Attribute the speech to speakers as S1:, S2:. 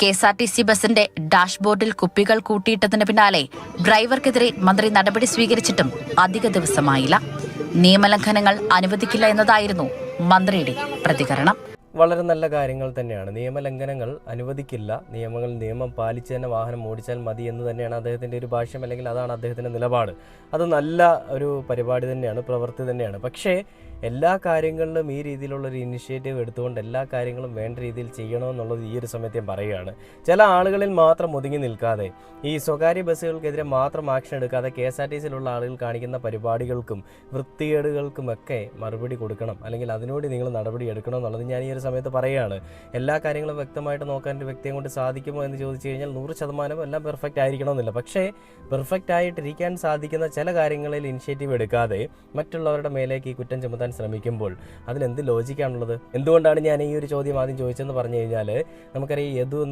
S1: KSRTC ബസിന്റെ ഡാഷ്ബോർഡിൽ കുപ്പികൾ കൂട്ടിയിട്ടതിന് പിന്നാലെ ഡ്രൈവർക്കെതിരെ മന്ത്രി നടപടി സ്വീകരിച്ചിട്ടും അധിക ദിവസമായില്ല. നിയമലംഘനങ്ങൾ അനുവദിക്കില്ല എന്നതായിരുന്നു മന്ത്രിയുടെ പ്രതികരണം.
S2: വളരെ നല്ല കാര്യങ്ങൾ തന്നെയാണ്. നിയമലംഘനങ്ങൾ അനുവദിക്കില്ല, നിയമം പാലിച്ച് തന്നെ വാഹനം ഓടിച്ചാൽ മതി എന്ന് തന്നെയാണ് അദ്ദേഹത്തിൻ്റെ ഒരു ഭാഷ്യം, അല്ലെങ്കിൽ അതാണ് അദ്ദേഹത്തിൻ്റെ നിലപാട്. അത് നല്ല ഒരു പരിപാടി തന്നെയാണ്, പ്രവൃത്തി തന്നെയാണ്. പക്ഷേ എല്ലാ കാര്യങ്ങളിലും ഈ രീതിയിലുള്ളൊരു ഇനിഷ്യേറ്റീവ് എടുത്തുകൊണ്ട് എല്ലാ കാര്യങ്ങളും വേണ്ട രീതിയിൽ ചെയ്യണമെന്നുള്ളത് ഈ ഒരു സമയത്ത് ഞാൻ പറയുകയാണ്. ചില ആളുകളിൽ മാത്രം ഒതുങ്ങി നിൽക്കാതെ, ഈ സ്വകാര്യ ബസ്സുകൾക്കെതിരെ മാത്രം ആക്ഷൻ എടുക്കാതെ KSRTCയിലുള്ള ആളുകൾ കാണിക്കുന്ന പരിപാടികൾക്കും വൃത്തികേടുകൾക്കുമൊക്കെ മറുപടി കൊടുക്കണം, അല്ലെങ്കിൽ അതിനോട് നിങ്ങൾ നടപടി എടുക്കണം എന്നുള്ളത് ഞാൻ ഈ ഒരു സമയത്ത് പറയുകയാണ്. എല്ലാ കാര്യങ്ങളും വ്യക്തമായിട്ട് നോക്കാൻ ഒരു വ്യക്തിയെ കൊണ്ട് സാധിക്കുമോ എന്ന് ചോദിച്ചു കഴിഞ്ഞാൽ 100% എല്ലാം പെർഫെക്റ്റ് ആയിരിക്കണമെന്നില്ല. പക്ഷേ പെർഫെക്റ്റ് ആയിട്ടിരിക്കാൻ സാധിക്കുന്ന ചില കാര്യങ്ങളിൽ ഇനിഷ്യേറ്റീവ് എടുക്കാതെ മറ്റുള്ളവരുടെ മേലേക്ക് ഈ കുറ്റം ചുമത്താൻ ശ്രമിക്കുമ്പോൾ അതിലെന്ത് ലോജിക്കാണുള്ളത്? എന്തുകൊണ്ടാണ് ഞാൻ ഈ ഒരു ചോദ്യം ആദ്യം ചോദിച്ചതെന്ന് പറഞ്ഞു കഴിഞ്ഞാൽ, നമുക്കറിയാം യദു എന്ന്